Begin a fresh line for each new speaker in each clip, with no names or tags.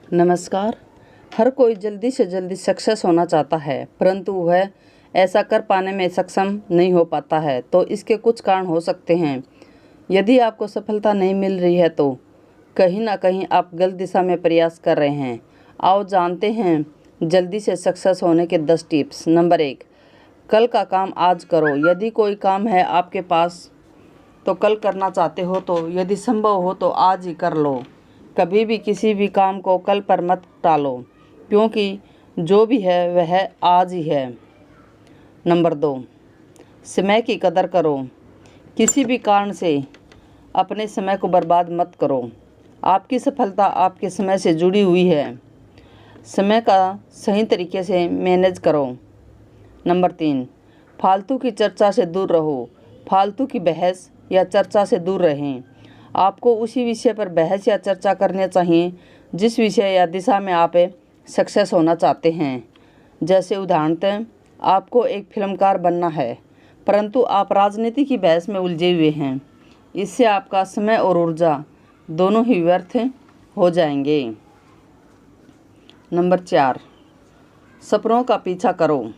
नमस्कार। हर कोई जल्दी से जल्दी सक्सेस होना चाहता है, परंतु वह ऐसा कर पाने में सक्षम नहीं हो पाता है। तो इसके कुछ कारण हो सकते हैं। यदि आपको सफलता नहीं मिल रही है तो कहीं ना कहीं आप गलत दिशा में प्रयास कर रहे हैं। आओ जानते हैं जल्दी से सक्सेस होने के 10 टिप्स। नंबर 1, कल का काम आज करो। यदि कोई काम है आपके पास तो कल करना चाहते हो तो यदि संभव हो तो आज ही कर लो। कभी भी किसी भी काम को कल पर मत टालो, क्योंकि जो भी है वह आज ही है। नंबर 2, समय की कदर करो। किसी भी कारण से अपने समय को बर्बाद मत करो। आपकी सफलता आपके समय से जुड़ी हुई है। समय का सही तरीके से मैनेज करो। नंबर 3, फालतू की चर्चा से दूर रहो। फालतू की बहस या चर्चा से दूर रहें। आपको उसी विषय पर बहस या चर्चा करने चाहिए जिस विषय या दिशा में आप सक्सेस होना चाहते हैं। जैसे उदाहरणतः आपको एक फिल्मकार बनना है, परंतु आप राजनीति की बहस में उलझे हुए हैं। इससे आपका समय और ऊर्जा दोनों ही व्यर्थ हो जाएंगे। नंबर 4, सपनों का पीछा करो।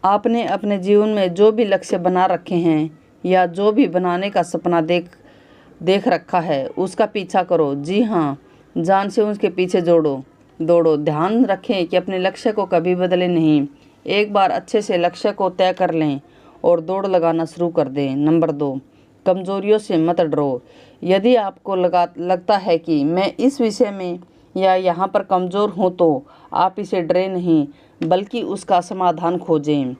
आपने अपने जीवन में जो भी लक्ष्य बना रखे हैं या जो भी बनाने का सपना देख रखा है उसका पीछा करो। जी हाँ, जान से उसके पीछे दौड़ो। ध्यान रखें कि अपने लक्ष्य को कभी बदलें नहीं। एक बार अच्छे से लक्ष्य को तय कर लें और दौड़ लगाना शुरू कर दें। नंबर 2, कमजोरियों से मत डरो। यदि आपको लगता है कि मैं इस विषय में या यहाँ पर कमज़ोर हूँ तो आप इसे डरे नहीं, बल्कि उसका समाधान खोजें।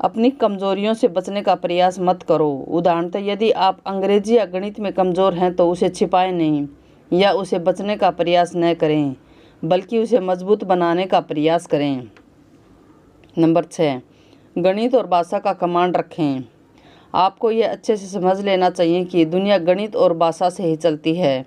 अपनी कमजोरियों से बचने का प्रयास मत करो। उदाहरणतः यदि आप अंग्रेजी या गणित में कमज़ोर हैं तो उसे छिपाएं नहीं या उसे बचने का प्रयास न करें, बल्कि उसे मजबूत बनाने का प्रयास करें। नंबर 6, गणित और भाषा का कमांड रखें। आपको यह अच्छे से समझ लेना चाहिए कि दुनिया गणित और भाषा से ही चलती है।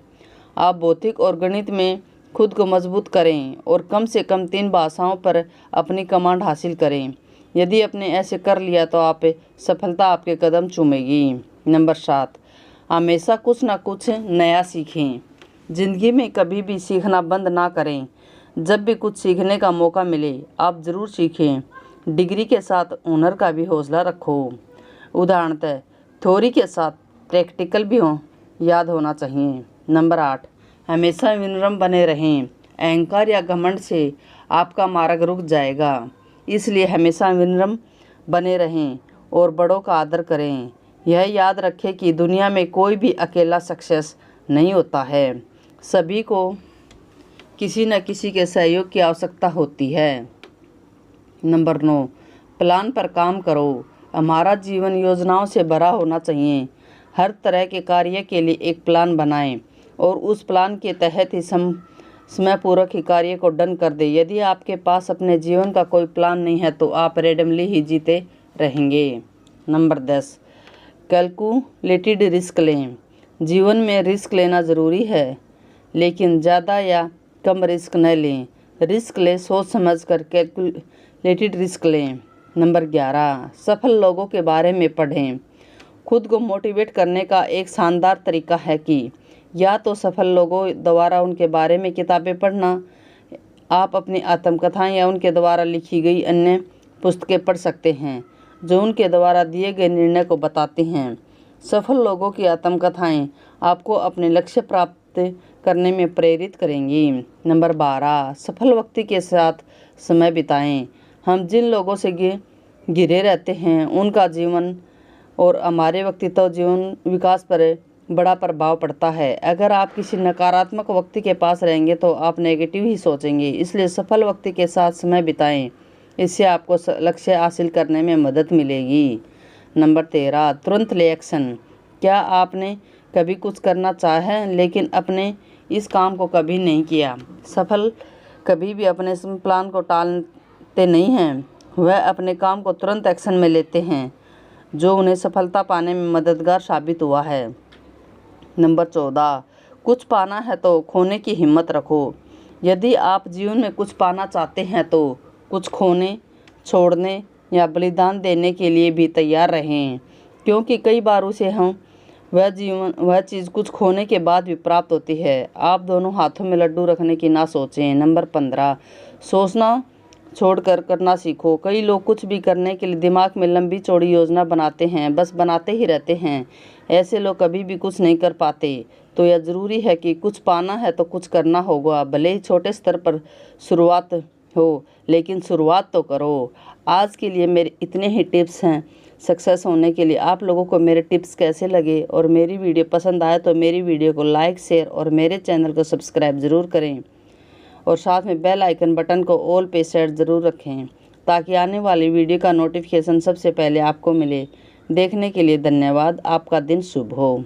आप भौतिक और गणित में खुद को मजबूत करें और कम से कम 3 भाषाओं पर अपनी कमांड हासिल करें। यदि आपने ऐसे कर लिया तो सफलता आपके कदम चूमेगी। नंबर 7, हमेशा कुछ ना कुछ नया सीखें। ज़िंदगी में कभी भी सीखना बंद ना करें। जब भी कुछ सीखने का मौका मिले आप ज़रूर सीखें। डिग्री के साथ हुनर का भी हौसला रखो। उदाहरणतः थ्योरी के साथ प्रैक्टिकल भी याद होना चाहिए। नंबर 8, हमेशा विनम्र बने रहें। अहंकार या घमंड से आपका मार्ग रुक जाएगा, इसलिए हमेशा विनम्र बने रहें और बड़ों का आदर करें। यह याद रखें कि दुनिया में कोई भी अकेला सक्सेस नहीं होता है। सभी को किसी न किसी के सहयोग की आवश्यकता होती है। नंबर 9, प्लान पर काम करो। हमारा जीवन योजनाओं से भरा होना चाहिए। हर तरह के कार्य के लिए एक प्लान बनाएं और उस प्लान के तहत ही समय पूर्वक ही कार्य को डन कर दे। यदि आपके पास अपने जीवन का कोई प्लान नहीं है तो आप रेंडमली ही जीते रहेंगे। नंबर 10, कैलकुलेटेड रिस्क लें। जीवन में रिस्क लेना ज़रूरी है, लेकिन ज़्यादा या कम रिस्क न लें। रिस्क लें, सोच समझ कर कैलकुलेटेड रिस्क लें। नंबर 11, सफल लोगों के बारे में पढ़ें। खुद को मोटिवेट करने का एक शानदार तरीका है कि या तो सफल लोगों द्वारा उनके बारे में किताबें पढ़ना, आप अपनी आत्मकथाएं या उनके द्वारा लिखी गई अन्य पुस्तकें पढ़ सकते हैं जो उनके द्वारा दिए गए निर्णय को बताते हैं। सफल लोगों की आत्मकथाएं आपको अपने लक्ष्य प्राप्त करने में प्रेरित करेंगी। नंबर 12, सफल व्यक्ति के साथ समय बिताएं। हम जिन लोगों से घिरे रहते हैं उनका जीवन और हमारे व्यक्तित्व जीवन विकास पर बड़ा प्रभाव पड़ता है। अगर आप किसी नकारात्मक व्यक्ति के पास रहेंगे तो आप नेगेटिव ही सोचेंगे, इसलिए सफल व्यक्ति के साथ समय बिताएं। इससे आपको लक्ष्य हासिल करने में मदद मिलेगी। नंबर 13, तुरंत ले एक्शन। क्या आपने कभी कुछ करना चाहा है लेकिन अपने इस काम को कभी नहीं किया? सफल कभी भी अपने प्लान को टालते नहीं हैं, वह अपने काम को तुरंत एक्शन में लेते हैं, जो उन्हें सफलता पाने में मददगार साबित हुआ है। नंबर 14, कुछ पाना है तो खोने की हिम्मत रखो। यदि आप जीवन में कुछ पाना चाहते हैं तो कुछ खोने, छोड़ने या बलिदान देने के लिए भी तैयार रहें, क्योंकि कई बार उसे हम वह चीज़ कुछ खोने के बाद भी प्राप्त होती है। आप दोनों हाथों में लड्डू रखने की ना सोचें। नंबर 15, सोचना छोड़कर करना सीखो। कई लोग कुछ भी करने के लिए दिमाग में लंबी चौड़ी योजना बनाते हैं, बस बनाते ही रहते हैं। ऐसे लोग कभी भी कुछ नहीं कर पाते। तो यह ज़रूरी है कि कुछ पाना है तो कुछ करना होगा, भले ही छोटे स्तर पर शुरुआत हो, लेकिन शुरुआत तो करो। आज के लिए मेरे इतने ही टिप्स हैं सक्सेस होने के लिए। आप लोगों को मेरे टिप्स कैसे लगे और मेरी वीडियो पसंद आए तो मेरी वीडियो को लाइक, शेयर और मेरे चैनल को सब्सक्राइब ज़रूर करें और साथ में बेल आइकन बटन को ऑल पे सेट ज़रूर रखें ताकि आने वाली वीडियो का नोटिफिकेशन सबसे पहले आपको मिले। देखने के लिए धन्यवाद। आपका दिन शुभ हो।